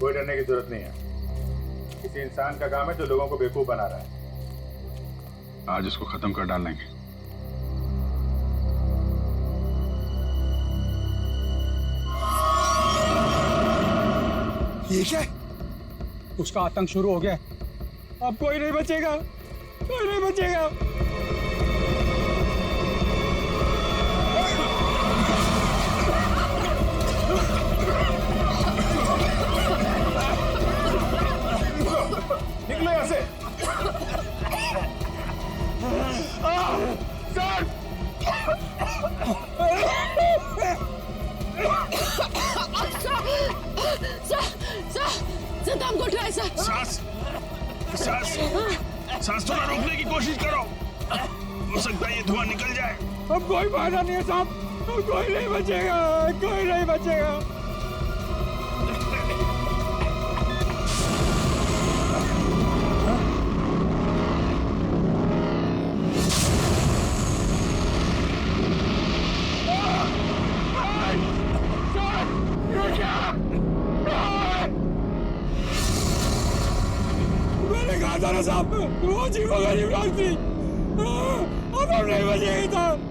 कोई डरने की जरूरत नहीं है। किसी इंसान का काम है जो लोगों को बेवकूफ बना रहा है। आज इसको खत्म कर डालेंगे। ये क्या? उसका आतंक शुरू हो गया। अब कोई नहीं बचेगा, कोई नहीं बचेगा। निकलो यहाँ से। सर! सर दम घुट रहा है सर। सांस थोड़ा रोकने की कोशिश करो, हो सकता है ये धुआं निकल जाए। अब कोई फायदा नहीं है साहब, अब कोई नहीं बचेगा, कोई नहीं बचेगा। मैंने कहा था ना साहब, वो अजीब डॉग थी। अब हम नहीं बचेंगे साहब।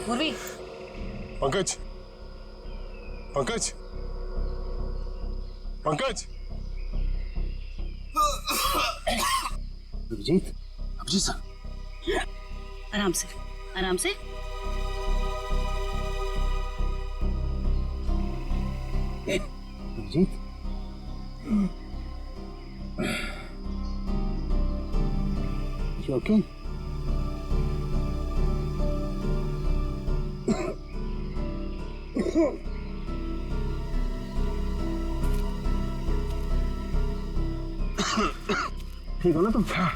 पूर्वी, पंकज, पंकज, पंकज। अभिजीत, अभिजीत सर, आराम से, आराम से। Abhijit, you okay? ठीक हो ना तुम? हाँ,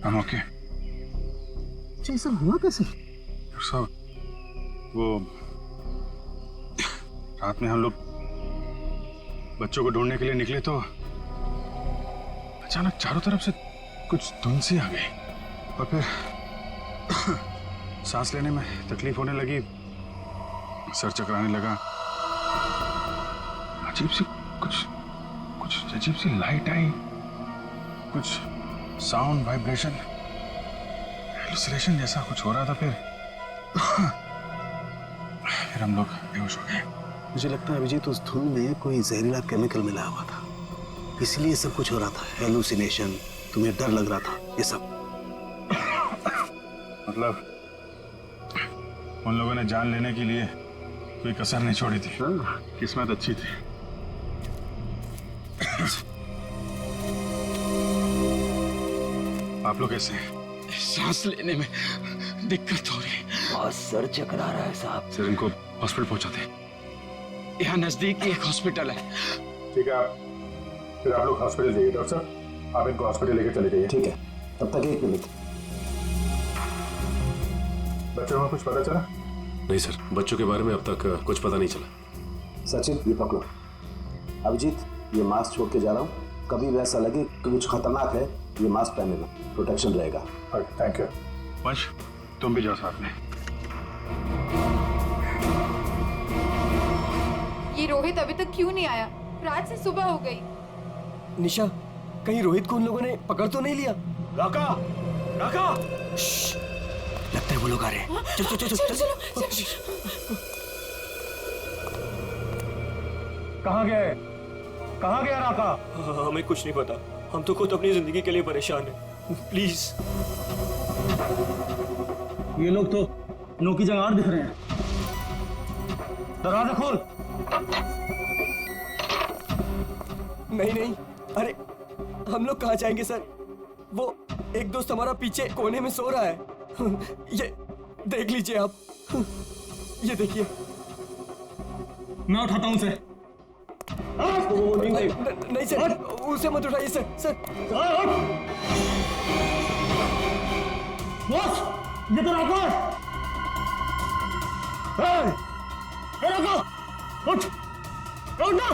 I'm okay। ये सब हुआ कैसे? सब वो रात में हम लोग बच्चों को ढूंढने के लिए निकले तो अचानक चारों तरफ से कुछ धुंध सी आ गई और फिर सांस लेने में तकलीफ होने लगी, सर चकराने लगा, अजीब सी कुछ अजीब सी लाइट आई, कुछ साउंड वाइब्रेशन हेलुसिनेशन जैसा कुछ हो रहा था। फिर हम लोग बेहोश हो गए। मुझे लगता है अभिजीत उस धुंध में कोई जहरीला केमिकल मिला हुआ था, इसलिए सब कुछ हो रहा था। हेलुसिनेशन, तुम्हें डर लग रहा था, ये सब। मतलब उन लोगों ने जान लेने के लिए कोई कसर नहीं छोड़ी थी। किस्मत अच्छी थी। आप लोग कैसे हैं? सांस लेने में दिक्कत हो रही है। बहुत सर चकरा रहा है साहब। सर इनको हॉस्पिटल पहुंचाते। यहाँ नजदीक एक हॉस्पिटल है। ठीक है, फिर आप लोग हॉस्पिटल जाइए। डॉक्टर साहब, आप इनको हॉस्पिटल लेके चले जाइए। ठीक है, तब तक एक मिनट। बच्चों में कुछ पता चला? नहीं सर, बच्चों के बारे में अब तक कुछ पता नहीं चला। सचिन, ये पकड़ो। अभिजीत, ये मास्क छोड़ के जा रहा हूँ, कभी भी ऐसा लगे कि कुछ खतरनाक है, ये मास्क पहन लेना, प्रोटेक्शन रहेगा। Thank you. वंश, तुम भी जाओ साथ में। ये रोहित अभी तक क्यों नहीं आया? रात से सुबह हो गई। निशा, कहीं रोहित को उन लोगों ने पकड़ तो नहीं लिया? राका, राका! लगता है वो लोग आ रहे हैं। चल चल चल चल चल। कहाँ गए? कहाँ गया राका? हमें कुछ नहीं पता, हम तो खुद अपनी जिंदगी के लिए परेशान हैं। प्लीज। ये लोग तो नो की जगह 8 दिख रहे हैं। दरवाजा खोल। नहीं नहीं, अरे हम लोग कहाँ जाएंगे सर? वो एक दोस्त हमारा पीछे कोने में सो रहा है। ये देख लीजिए आप, ये देखिए। मैं उठाता हूँ उसे। नहीं सर, उसे मत उठाइए सर। सर बॉस, ये तो आकाश। उठ ना।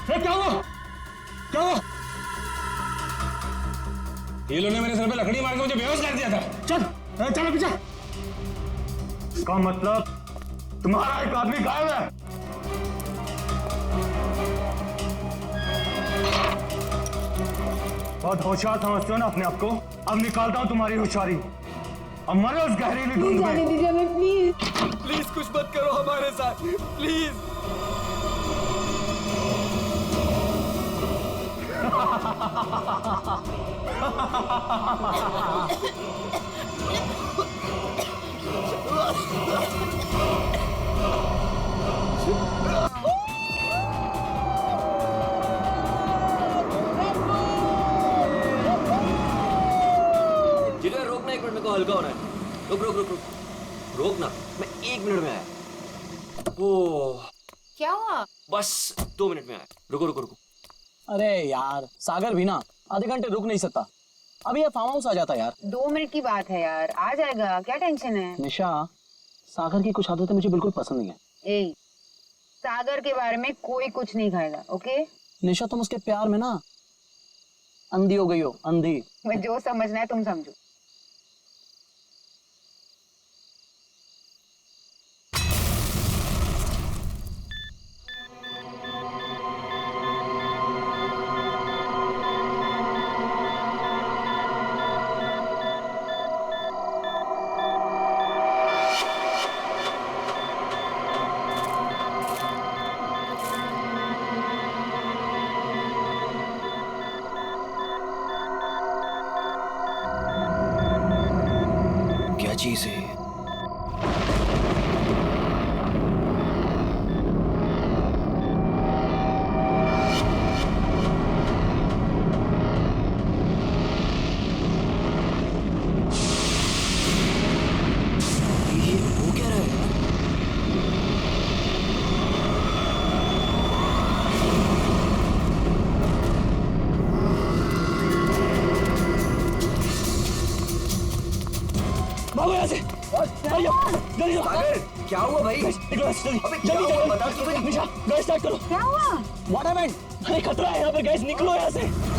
क्या हुआ? क्या हुआ? ये लोगों ने मेरे सर पे लकड़ी मार के मुझे बेहोश कर दिया था। चल चलो पीछे। इसका मतलब तुम्हारा एक आदमी गायब है। बहुत होशियार समझते हो ना अपने आप को। अब निकालता हूं तुम्हारी होशियारी। अब मरो उस गहरीली धुंध में। प्लीज कुछ मत करो हमारे साथ, प्लीज। जिगर रोकना, 1 मिनट, मेरे को हल्का होना है। रुक रुक रुक रुक, रोकना, मैं 1 मिनट में आया। ओ क्या हुआ? बस 2 मिनट में आया। रुको रुको रुको। अरे यार, सागर भी ना आधे घंटे रुक नहीं सकता। अभी ये फार्म हाउस आ जाता यार। 2 मिनट की बात है यार, आ जाएगा, क्या टेंशन है? निशा, सागर की कुछ आदतें मुझे बिल्कुल पसंद नहीं है। ए, सागर के बारे में कोई कुछ नहीं खाएगा, ओके? निशा, तुम उसके प्यार में ना अंधी हो गई हो, अंधी। मैं जो समझना है तुम समझो। क्या चीज है? ये हो क्या रहा है? भागो यहाँ से। जल्दी सागर, क्या हुआ भाई? अबे क्या हुआ? बता तो सही। निशा, गैस स्टार्ट करो। क्या हुआ? What happened? अरे खतरा है यहाँ पे, गैस, निकलो यहाँ से।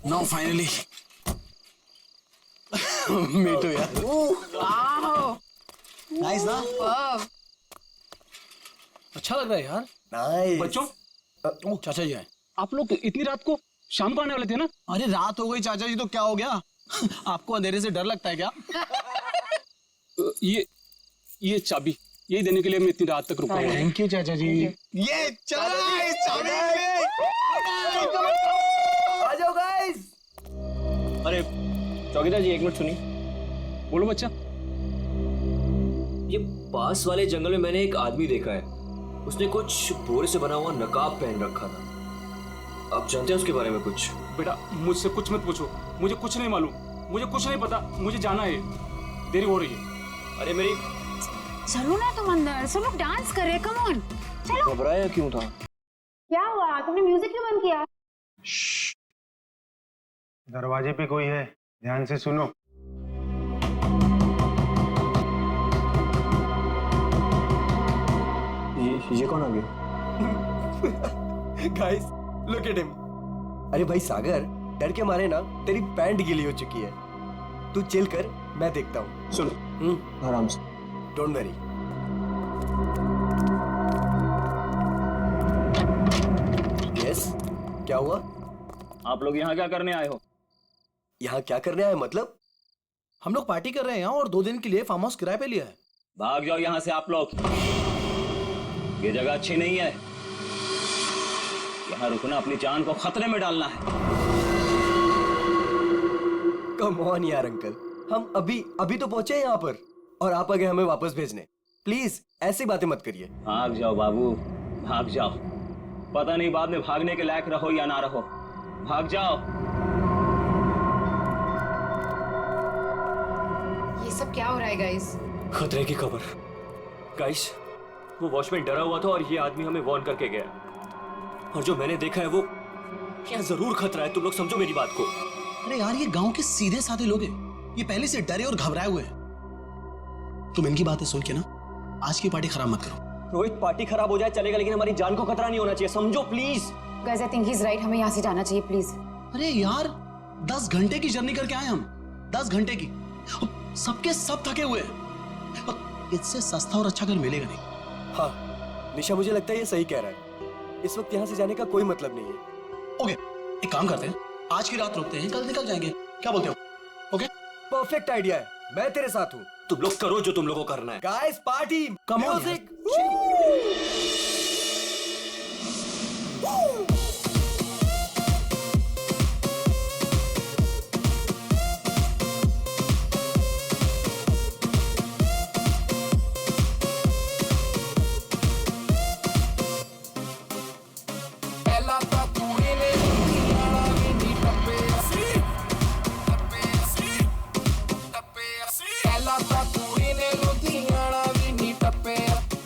नाउ फाइनली मी टू यार। नाइस ना? अच्छा लग रहा है यार। नाइस। बच्चों, चाचा जी आए। आप लोग इतनी रात को शाम को आने वाले थे ना? अरे रात हो गई चाचा जी तो क्या हो गया? आपको अंधेरे से डर लगता है क्या? ये चाबी यही देने के लिए मैं इतनी रात तक रुका हूँ। थैंक यू चाचा जी। ये चला इस चाबी में। आ जाओ गाइस। अरे चौकीदार जी, 1 मिनट सुनिए। बोलो बच्चा। ये पास वाले जंगल में मैंने एक आदमी देखा है। उसने कुछ बोरे से बना हुआ नकाब पहन रखा था। आप जानते हैं उसके बारे में कुछ? बेटा, मुझसे कुछ मत पूछो, मुझे कुछ नहीं मालूम, मुझे कुछ नहीं पता, मुझे जाना है, देरी हो रही है। अरे मेरी, चलो ना तुम अंदर, सब लोग डांस कर रहे, कम ऑन, चलो। घबराया क्यों था? क्या हुआ? तुमने म्यूजिक क्यों बंद किया? दरवाजे पे कोई है, ध्यान से सुनो। ये कौन आ गया? Guys look at him. अरे भाई सागर, डर के मारे ना तेरी पैंट गीली हो चुकी है। तू चिल कर, मैं देखता हूँ। सुनो, आराम से। Don't worry. यस, क्या हुआ? आप लोग यहाँ क्या करने आए हो? यहाँ क्या करने आए मतलब? हम लोग पार्टी कर रहे हैं यहाँ और 2 दिन के लिए फार्म हाउस किराए पे लिया है। भाग जाओ यहाँ से आप लोग, ये जगह अच्छी नहीं है। यहाँ रुकना अपनी जान को खतरे में डालना है। कम ऑन यार अंकल, हम अभी तो पहुंचे हैं यहाँ पर और आप आ गए हमें वापस भेजने। प्लीज ऐसी बातें मत करिए। भाग जाओ बाबू, भाग जाओ। पता नहीं बाद में भागने के लायक रहो या ना रहो। भाग जाओ। ये सब क्या हो रहा है गाइस? खतरे की खबर। गाइस, वो वॉचमैन डरा हुआ था और ये आदमी हमें वार्न करके गया। और जो मैंने देखा है वो यहाँ जरूर खतरा है। तुम लोग समझो मेरी बात को। अरे यार, ये गांव के सीधे साधे लोग हैं। ये पहले से डरे और घबराए हुए हैं। तुम इनकी बातें सुन के ना आज की पार्टी खराब मत करो। रोहित, पार्टी खराब हो जाए चलेगा, लेकिन हमारी जान को खतरा नहीं होना चाहिए, समझो please. Guys I think he is right, हमें यहाँ से जाना चाहिए प्लीज। अरे यार, 10 घंटे की जर्नी करके आए हम। 10 घंटे की। सबके सब थके हुए हैं। इससे सस्ता और अच्छा घर मिलेगा नहीं। हाँ निशा, मुझे लगता है ये सही कह रहा है। इस वक्त यहाँ से जाने का कोई मतलब नहीं है। ओके, एक काम करते हैं, आज की रात रुकते हैं, कल निकल जाएंगे। क्या बोलते हो? ओके, परफेक्ट आइडिया है, मैं तेरे साथ हूँ। तुम लोग करो जो तुम लोगों को करना है। Guys, party, music.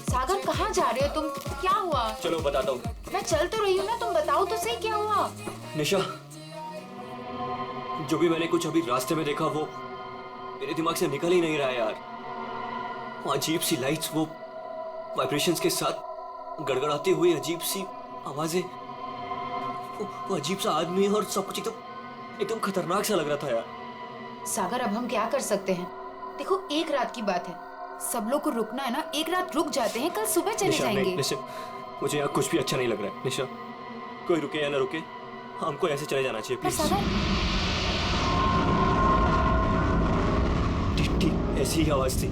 सागर कहाँ जा रहे हो तुम? क्या हुआ? चलो बताता हूँ। मैं चल तो रही हूँ ना, तुम बताओ तो सही क्या हुआ? निशा, जो भी मैंने कुछ अभी रास्ते में देखा वो मेरे दिमाग से निकल ही नहीं रहा है यार। वो अजीब सी लाइट्स, वो वाइब्रेशंस के साथ गड़गड़ाते हुए अजीब सी आवाजें, वो अजीब सा आदमी और सब कुछ एकदम खतरनाक सा लग रहा था यार। सागर, अब हम क्या कर सकते हैं? देखो, एक रात की बात है, सब लोग को रुकना है ना, एक रात रुक जाते हैं, कल सुबह चले जाएंगे। निशा, मुझे यहाँ कुछ भी अच्छा नहीं लग रहा है। निशा, कोई रुके या ना रुके, हमको ऐसे चले जाना चाहिए प्लीज। ठीक ऐसी ही आवाज थी।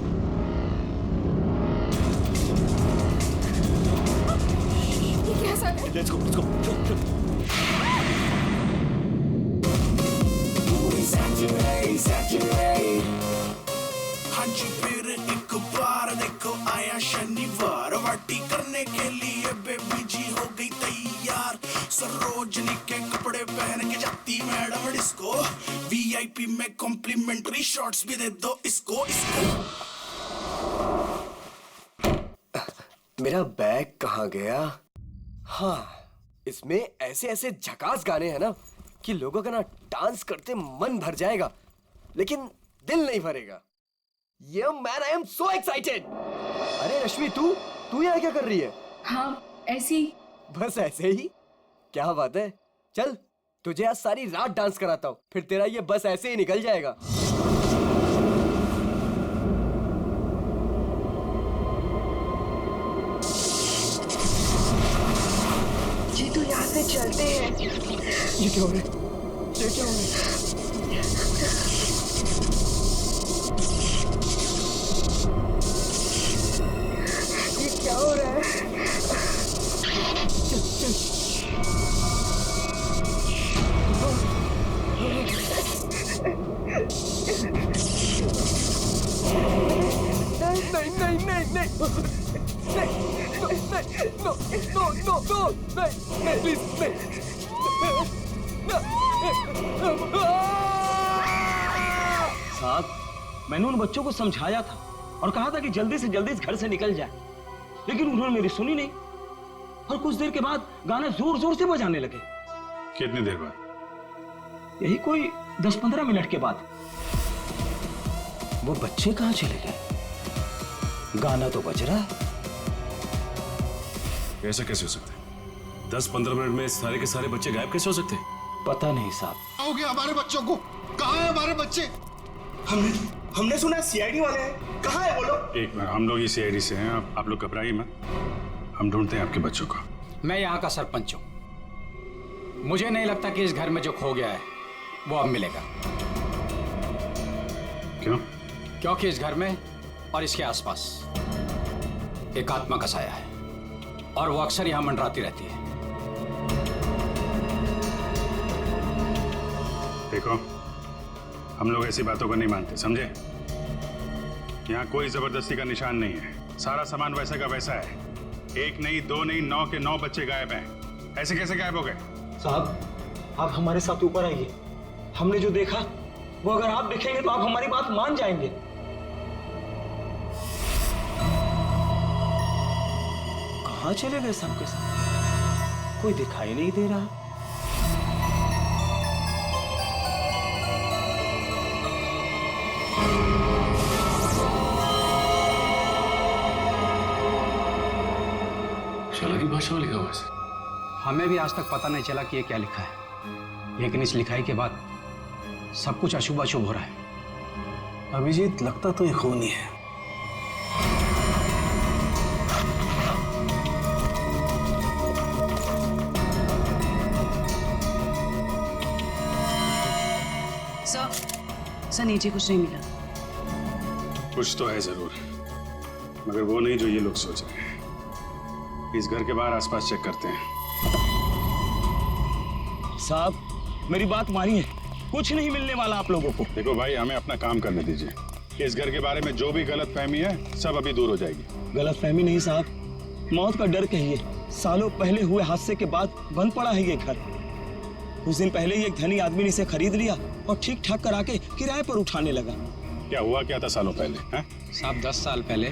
ये क्या सागर? Let's go, let's go. हांजी, फिर एक बार देखो आया शनिवार, पार्टी करने के लिए बेबी जी हो गई तैयार। सरोजनी के कपड़े पहन के जाती मैडम डिस्को, वीआईपी में कॉम्प्लीमेंट्री शॉट्स भी दे दो इसको। मेरा बैग कहाँ गया? हाँ, इसमें ऐसे ऐसे झकास गाने हैं ना कि लोगों का ना डांस करते मन भर जाएगा, लेकिन दिल नहीं भरेगा। ये man, I am so excited. अरे रश्मि, तू यहाँ क्या कर रही है? हाँ ऐसी। बस ऐसे ही? क्या बात है, चल तुझे आज सारी रात डांस कराता हूँ, फिर तेरा ये बस ऐसे ही निकल जाएगा। जी तो यहाँ से चलते हैं। ये क्या हो रहा है? ये क्या हो रहा है? ये क्या हो रहा है? साहब, मैंने उन बच्चों को समझाया था और कहा था कि जल्दी से जल्दी इस घर से निकल जाए, लेकिन उन्होंने मेरी सुनी नहीं और कुछ देर के बाद गाना जोर जोर से बजाने लगे। कितनी देर बाद? यही कोई 10-15 मिनट के बाद। वो बच्चे कहाँ चले गए? गाना तो बज रहा है। ऐसा कैसे हो सकता है? 10-15 मिनट में सारे के सारे बच्चे गायब कैसे हो सकते हैं? पता नहीं साहब। आओगे हमारे बच्चों को? कहाँ है हमारे बच्चे? हमने सुना सीआईडी वाले हैं, कहाँ है वो लोग? एक मिनट, हम लोग इसी आईडी से हैं, आप लोग घबराइए मत, हम ढूंढते हैं आपके बच्चों को। मैं यहाँ का सरपंच हूँ। मुझे नहीं लगता कि इस घर में जो खो गया है वो अब मिलेगा। क्यों? क्योंकि इस घर में और इसके आसपास एक आत्मा का साया है और वो अक्सर यहां मंडराती रहती है। देखो, हम लोग ऐसी बातों को नहीं मानते, समझे? यहाँ कोई जबरदस्ती का निशान नहीं है। सारा सामान वैसे का वैसा है। 1 नहीं, 2 नहीं, 9 के 9 बच्चे गायब हैं। ऐसे कैसे गायब हो गए? साहब, आप हमारे साथ ऊपर आइए। हमने जो देखा वो अगर आप देखेंगे तो आप हमारी बात मान जाएंगे। कहाँ चले गए सबके सब? कोई दिखाई नहीं दे रहा। चालाकी भाषा में लिखा हुआ है। हमें भी आज तक पता नहीं चला कि ये क्या लिखा है, लेकिन इस लिखाई के बाद सब कुछ अशुभ अशुभ हो रहा है। अभिजीत, लगता तो ये खून ही है। सर नीचे कुछ नहीं मिला। कुछ तो है जरूर, मगर वो नहीं जो ये लोग सोच रहे हैं। इस घर के बाहर आसपास चेक करते हैं। साहब, मेरी बात मानिए, कुछ नहीं मिलने वाला आप लोगों को। देखो भाई, हमें अपना काम करने दीजिए। इस घर के बारे में जो भी गलत फहमी है सब अभी दूर हो जाएगी। गलत फहमी नहीं साहब, मौत का डर कहिए। सालों पहले हुए हादसे के बाद बंद पड़ा है ये घर। कुछ दिन पहले ही एक धनी आदमी ने इसे खरीद लिया और ठीक ठाक करा के किराए पर उठाने लगा। क्या हुआ क्या था सालों पहले? साहब, 10 साल पहले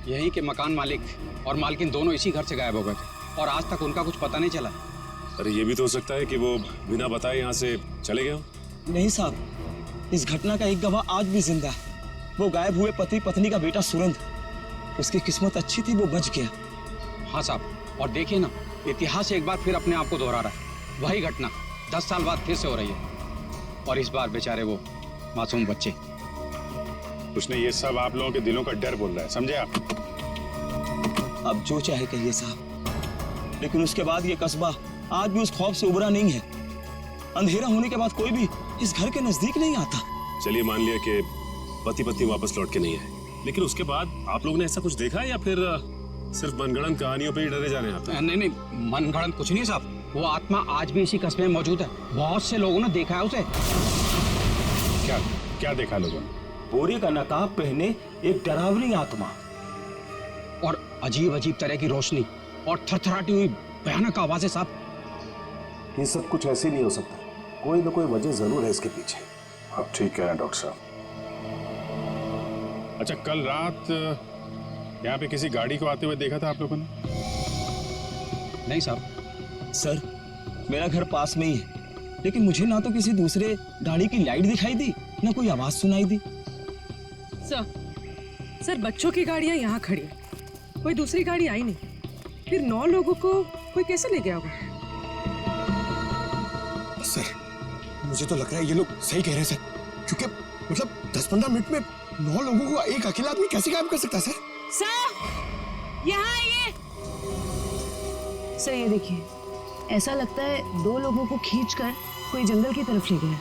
यहीं के मकान मालिक और मालकिन दोनों इसी घर से गायब हो गए थे और आज तक उनका कुछ पता नहीं चला। अरे ये भी तो हो सकता है कि वो बिना बताए यहाँ से चले गए हो। नहीं साहब, इस घटना का एक गवाह आज भी जिंदा है। वो गायब हुए पति पत्नी का बेटा सुरंद। उसकी किस्मत अच्छी थी, वो बच गया। हाँ साहब, और देखिए ना, इतिहास एक बार फिर अपने आप को दोहरा रहा है। वही घटना 10 साल बाद फिर से हो रही है और इस बार बेचारे वो मासूम बच्चे। उसने ये सब आप लोगों के दिलों का डर बोल रहा है, समझे आप? अब जो चाहे कहिए साहब, लेकिन उसके बाद ये कस्बा आज भी उस खौफ से उबरा नहीं है। अंधेरा होने के बाद कोई भी इस घर के नजदीक नहीं आता। चलिए मान लिया कि पति पत्नी वापस लौट के नहीं आए, लेकिन उसके बाद आप लोगों ने ऐसा कुछ देखा है या फिर सिर्फ मनगढ़ंत कहानियों पे ही डरे जा रहे हैं आप? नहीं, मनगढ़ंत कुछ नहीं साहब। वो आत्मा आज भी इसी कस्बे में मौजूद है। बहुत से लोगों ने देखा है उसे। क्या देखा लोगों ने? बोरे का नकाब पहने एक डरावनी आत्मा और अजीब अजीब तरह की रोशनी और थरथराती हुई भयानक आवाजें। साहब, ये सब कुछ ऐसे नहीं हो सकता। कोई ना कोई वजह जरूर है इसके पीछे। आप ठीक कह रहे हैं डॉक्टर साहब। अच्छा, कल रात यहाँ पे किसी गाड़ी को आते हुए देखा था आप लोगों ने? नहीं साहब। सर, मेरा घर पास में ही है, लेकिन मुझे ना तो किसी दूसरे गाड़ी की लाइट दिखाई दी, ना कोई आवाज सुनाई दी। सर बच्चों की गाड़ियां यहाँ खड़ी है, कोई दूसरी गाड़ी आई नहीं। फिर 9 लोगों को कोई कैसे ले गया होगा? सर, मुझे तो लग रहा है ये लोग सही कह रहे हैं सर, क्योंकि मतलब 10-15 मिनट में 9 लोगों को एक अकेला आदमी कैसे गायब कर सकता है सर? यहाँ आइए। सर ये देखिए, ऐसा लगता है 2 लोगों को खींचकर कोई जंगल की तरफ ले गया।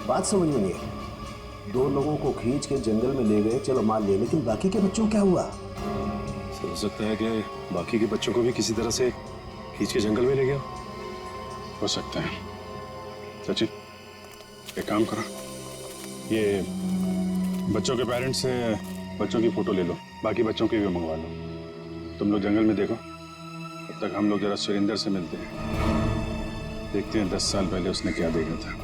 बात समझ में नहीं आई। 2 लोगों को खींच के जंगल में ले गए, चलो मान लिया, लेकिन बाकी के बच्चों क्या हुआ? हो सकता है कि बाकी के बच्चों को भी किसी तरह से खींच के जंगल में ले गया। हो सकता है। सचिन, एक काम करो, ये बच्चों के पेरेंट्स से बच्चों की फोटो ले लो, बाकी बच्चों की भी मंगवा लो। तुम लोग जंगल में देखो, तब तक हम लोग जरा सुरेंद्र से मिलते हैं, देखते हैं 10 साल पहले उसने क्या देखा था।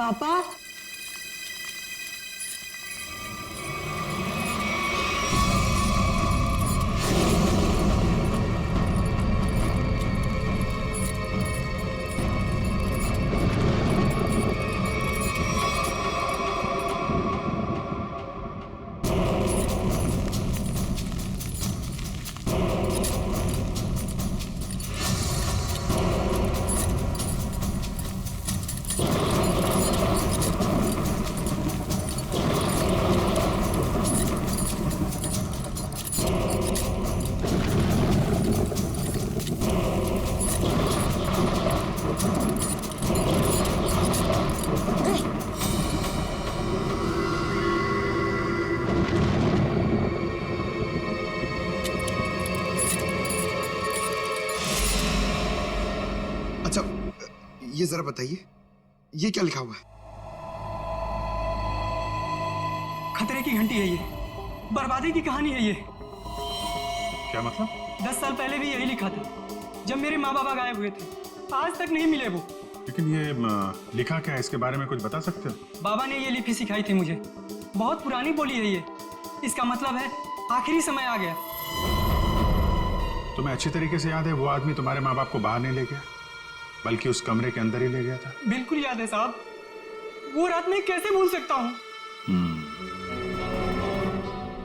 पापा अच्छा, ये जरा बताइए, ये क्या लिखा हुआ है? खतरे की घंटी है ये, बर्बादी की कहानी है ये। क्या मतलब? 10 साल पहले भी यही लिखा था, जब मेरे माँ बाबा गायब हुए थे। आज तक नहीं मिले वो। लेकिन ये लिखा क्या है, इसके बारे में कुछ बता सकते हो? बाबा ने ये लिपि सिखाई थी मुझे। बहुत पुरानी बोली है ये। इसका मतलब है आखिरी समय आ गया। तुम्हें अच्छी तरीके से याद है वो आदमी तुम्हारे माँ बाप को बाहर नहीं ले गया, बल्कि उस कमरे के अंदर ही ले गया था? बिल्कुल याद है साहब। वो रात मैं कैसे भूल सकता हूँ?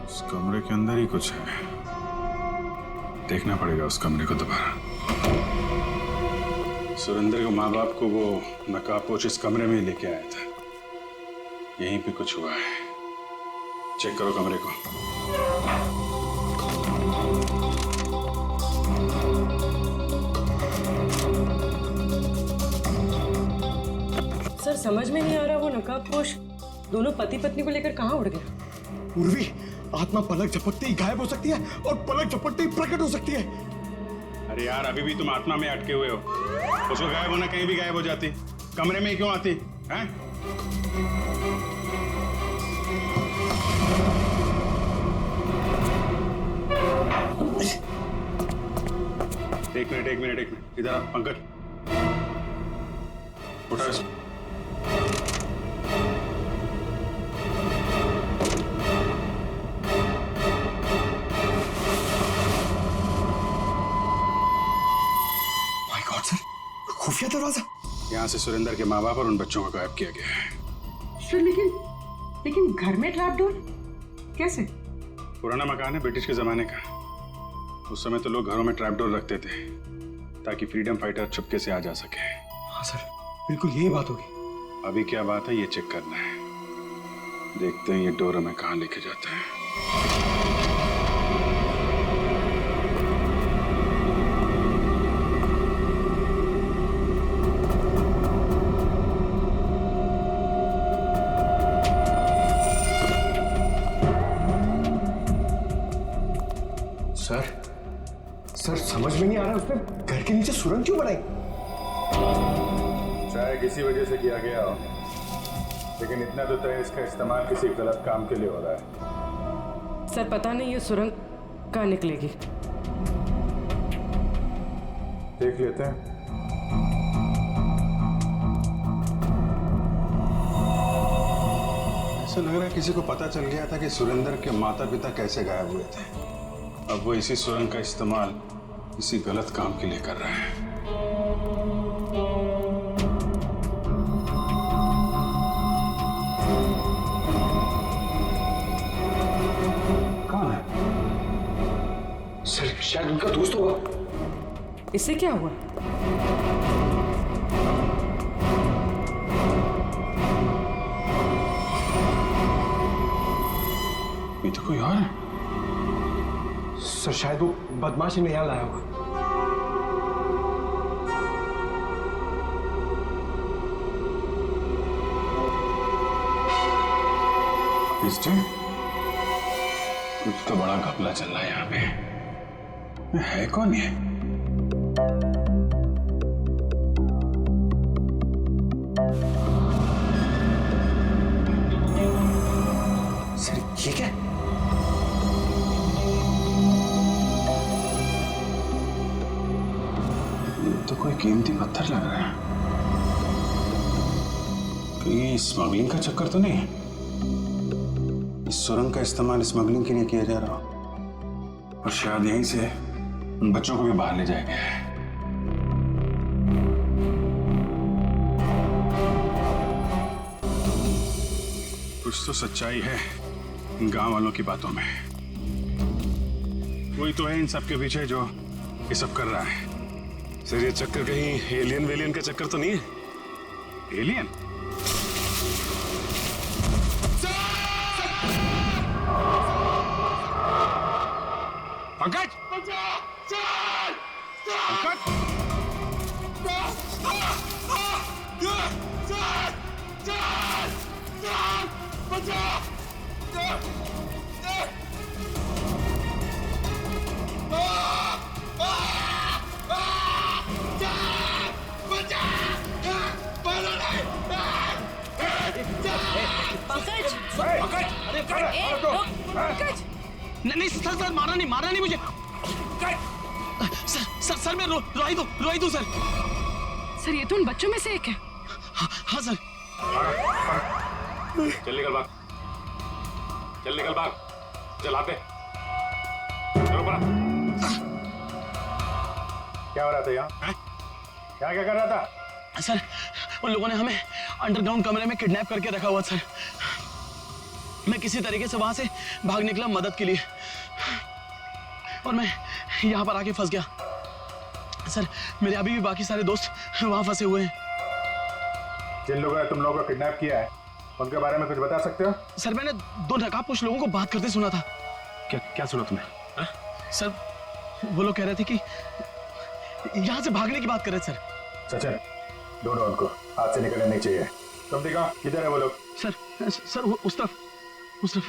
उस कमरे के अंदर ही कुछ है। देखना पड़ेगा उस कमरे को दोबारा। सुरेंद्र के माँ बाप को वो नकाबपोश इस कमरे में ही लेके आया था। यहीं पे कुछ हुआ है। चेक करो कमरे को। सर समझ में नहीं आ रहा, वो नकाबपोश दोनों पति पत्नी को लेकर कहाँ उड़ गया? उर्वी, आत्मा पलक झपकते ही गायब हो सकती है और पलक झपकते ही प्रकट हो सकती है। अरे यार, अभी भी तुम आत्मा में अटके हुए हो। उसको गायब होना कहीं भी गायब हो जाती, कमरे में ही क्यों आती हैं? एक मिनट इधर आ पंकज, उठा इसको। माय गॉड सर, खुफिया दरवाजा। यहाँ से सुरेंद्र के माँ बाप और उन बच्चों को गायब किया गया है। सर लेकिन घर में ट्रैप डोर कैसे? पुराना मकान है, ब्रिटिश के जमाने का। उस समय तो लोग घरों में ट्रैप डोर रखते थे ताकि फ्रीडम फाइटर चुपके से आ जा सके। हाँ सर, बिल्कुल यही बात होगी। अभी क्या बात है ये चेक करना है। देखते हैं ये डोर हमें कहाँ लेके जाता है। सर समझ में नहीं आ रहा, उसने घर के नीचे सुरंग क्यों बनाई? शायद किसी वजह से किया गया हो, लेकिन इतना तो तय इसका इस्तेमाल किसी गलत काम के लिए हो रहा है। सर पता नहीं ये सुरंग कहाँ निकलेगी। देख लेते हैं। ऐसा लग रहा है किसी को पता चल गया था कि सुरेंद्र के माता पिता कैसे गायब हुए थे। अब वो इसी सुरंग का इस्तेमाल किसी गलत काम के लिए कर रहा है। कौन है? सर शायद उनका दोस्त होगा। इससे क्या हुआ? ये तो कोई और है। सर शायद वो बदमाश इन्हें यहाँ लाया होगा। कुछ तो बड़ा घपला चल रहा है यहाँ पे। है कौन ये? सर ये क्या? ये तो कोई कीमती पत्थर लग रहा है। ये स्मगलिंग का चक्कर तो नहीं है? इस सुरंग का इस्तेमाल स्मगलिंग के लिए किया जा रहा हो और शायद यहीं से उन बच्चों को भी बाहर ले जाएंगे। कुछ तो सच्चाई है इन गांव वालों की बातों में। कोई तो है इन सब के पीछे जो ये सब कर रहा है। सर ये चक्कर कहीं एलियन वेलियन का चक्कर तो नहीं है? एलियन? पंकज! नहीं सर मारा नहीं मुझे। सर मैं रोई दूं सर। ये तो उन बच्चों में से एक है। हाँ सर। चल निकल भाग। चलाते चलो पड़ा। क्या हो रहा था यहाँ? क्या कर रहा था? सर उन लोगों ने हमें अंडरग्राउंड कमरे में किडनैप करके रखा हुआ सर। मैं किसी तरीके से वहां से भाग निकला मदद के लिए और मैं यहाँ पर आके फंस गया सर। मेरे अभी भी बाकी सारे दोस्त वहां फंसे हुए हैं। जिन लोगों ने तुम लोगों को किडनैप किया है उनके बारे में कुछ बता सकते हो? सर मैंने 2 नकाबपोश लोगों को बात करते सुना था। क्या सुना तुमने? सर वो लोग कह रहे थे कि यहाँ से भागने की बात कर रहे थे सर। सचिन ढूंढो उनको, हाथ से निकलने नहीं चाहिए। तुम दिखाओ किधर है वो लोग? सर उस तरफ।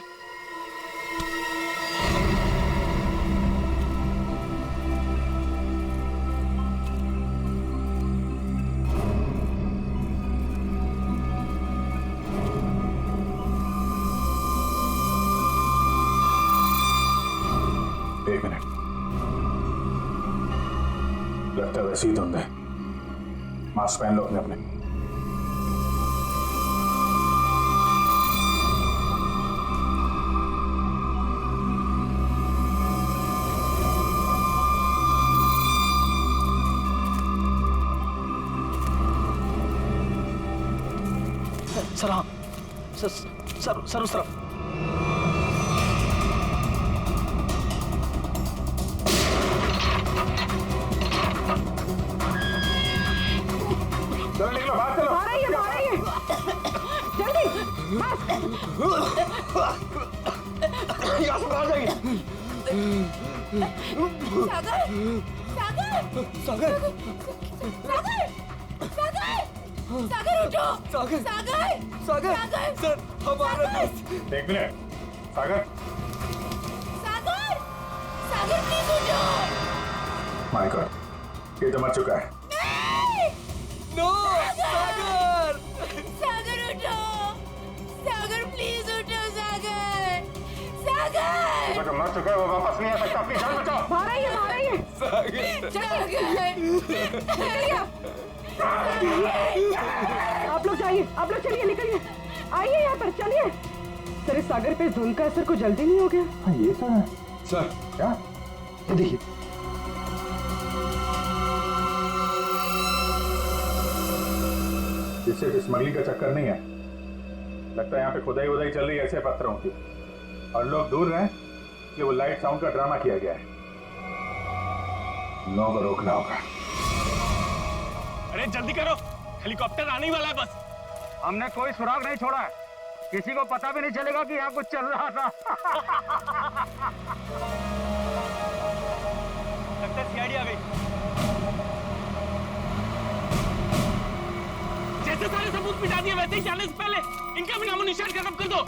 एक मिनट, लगता है वैसे ही धुंध है। मास्क पहन लो अपने। सर हाँ सर उस तरफ। चलो निकलो, बाहर चलो। आ रही है जल्दी यहाँ से बाहर जाइए। सागर उठो। सागर सर हमारा एक मिनट, सागर प्लीज उठो। माय गॉड, ये तो मर चुका है। नो सागर उठो। सागर प्लीज उठो। वो तो मर चुका है, वो वापस नहीं आ सकता। अपनी जान बचाओ। आ रही है आप लोग जाइए, आप लोग चलिए, निकलिए, आइए यहाँ पर, चलिए। सर इस सागर पे इस धुंध का असर कुछ जल्दी नहीं हो गया? हाँ ये सर है। सर क्या? ये देखिए, इससे स्मगलिंग का चक्कर नहीं है। लगता है यहाँ पे खुदाई वुदाई चल रही है ऐसे पत्थरों की, और लोग दूर रहे कि वो लाइट साउंड का ड्रामा किया गया है। लोगों को रोकना होगा। अरे जल्दी करो, हेलीकॉप्टर आने वाला है बस। हमने कोई सुराग नहीं छोड़ा है, किसी को पता भी नहीं चलेगा कि यहाँ कुछ चल रहा था। लगता है सीआईडी आ गई। जैसे सारे सबूत मिटा दिए वैसे ही जाने से पहले इनका भी नामो निशान खत्म कर दो।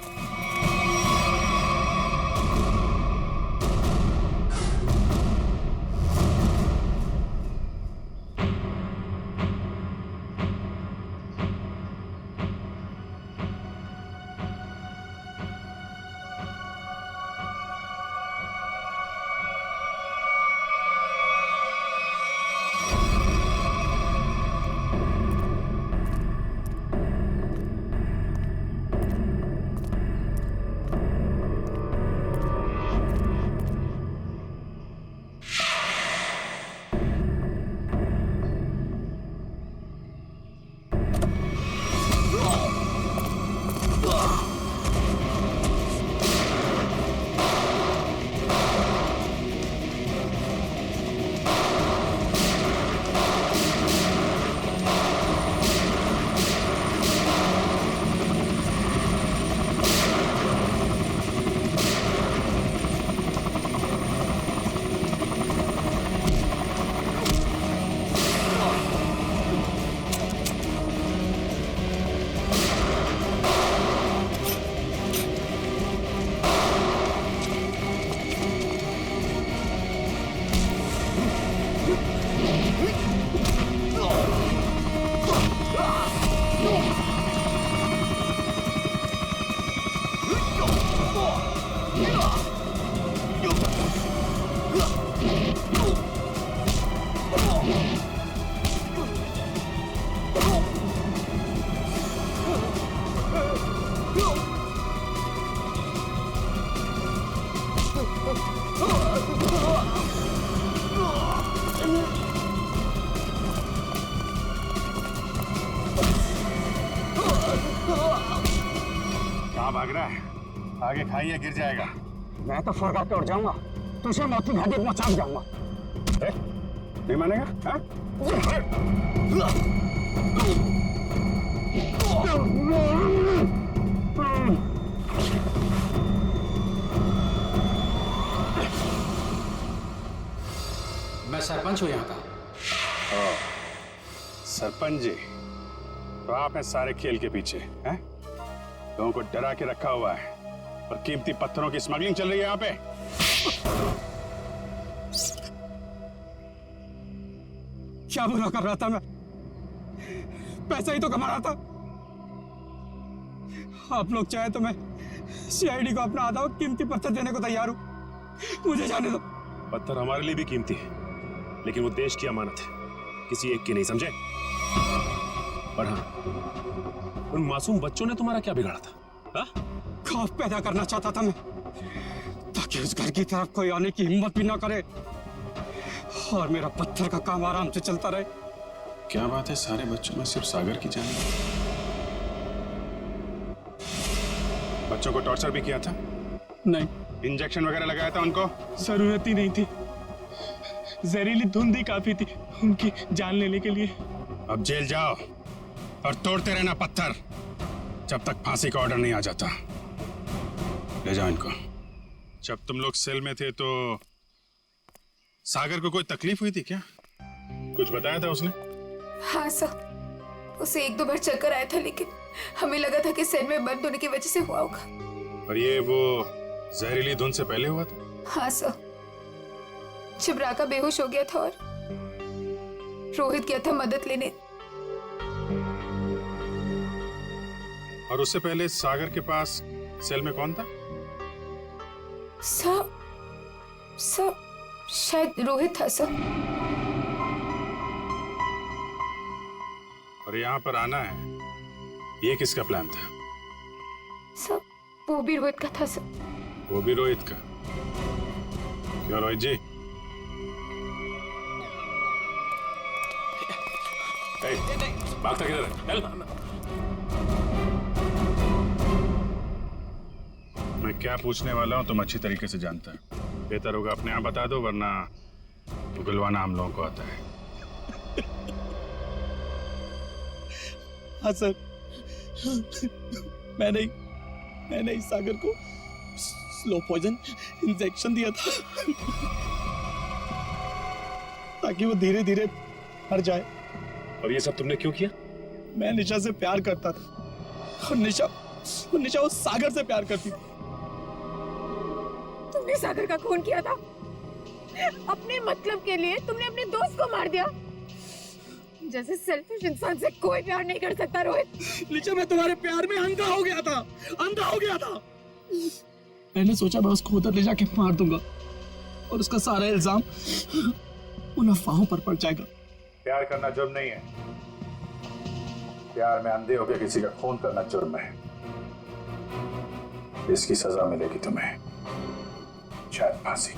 कहाँ भाग रहा है? आगे खाइए, गिर जाएगा। मैं तो फरका के उड़ जाऊंगा, तुझे मौत की घाटी पहुंचा जाऊंगा। नहीं मानेगा? हाँ? मैं सरपंच हूँ यहाँ का। सरपंच जी, तो आप हैं सारे खेल के पीछे, हैं? लोगों को डरा के रखा हुआ है और कीमती पत्थरों की स्मगलिंग चल रही है यहाँ पे। क्या बुरा कर रहा था मैं? पैसा ही तो कमा रहा था। आप लोग चाहे तो मैं सीआईडी को अपना आधा कीमती पत्थर देने को तैयार हूं। मुझे जाने दो। पत्थर हमारे लिए भी कीमती है, लेकिन वो देश की अमानत है, किसी एक की नहीं, समझे? पर हाँ, उन मासूम बच्चों ने तुम्हारा क्या बिगाड़ा था? खौफ पैदा करना चाहता था मैं, ताकि उस घर की तरफ कोई आने की हिम्मत भी ना करे और मेरा पत्थर का काम आराम से चलता रहे। क्या बात है, सारे बच्चों में सिर्फ सागर की जान? बच्चों को टॉर्चर भी किया था? नहीं। इंजेक्शन वगैरह लगाया था उनको? जरूरत ही नहीं थी, जहरीली धुंध ही काफी थी उनकी जान लेने के लिए। अब जेल जाओ और तोड़ते रहना पत्थर जब तक फांसी का ऑर्डर नहीं आ जाता। ले जाओ इनको। जब तुम लोग सेल में थे तो सागर को कोई तकलीफ हुई थी क्या? कुछ बताया था उसने? हाँ सर, उसे 1-2 बार चक्कर आया था, लेकिन हमें लगा था कि सेल में बंद होने की वजह से हुआ होगा। और ये वो जहरीली धुंध से पहले हुआ था? हाँ सर, जब राका बेहोश हो गया था और रोहित गया था मदद लेने। और उससे पहले सागर के पास सेल में कौन था? सर शायद रोहित था सर। और यहाँ पर आना है, ये किसका प्लान था? सर वो भी रोहित का था सर। वो भी रोहित का? क्यों रोहित जी? भागता किधर है? मैं क्या पूछने वाला हूँ तुम अच्छी तरीके से जानता है। बेहतर होगा अपने आप बता दो, वरना उगलवाना हम लोगों को आता है। हाँ सर, मैंने इस सागर को स्लो पॉइजन इंजेक्शन दिया था ताकि वो धीरे धीरे मर जाए। और ये सब तुमने क्यों किया? मैं निशा से प्यार करता था और निशा उस सागर से प्यार करती थी। तुमने सागर का खून किया था अपने मतलब के लिए। तुमने अपने दोस्त को मार दिया। जैसे सेल्फिश इंसान से कोई प्यार नहीं कर सकता रोहित। निशा, मैं तुम्हारे प्यार में अंधा हो गया था। मैंने सोचा मैं उसको उधर ले जाके मार दूंगा और उसका सारा इल्जाम उन अफवाहों पर पड़ जाएगा। प्यार करना जुर्म नहीं है, प्यार में अंधे होकर किसी का खून करना जुर्म है। इसकी सजा मिलेगी तुम्हें, शायद फांसी।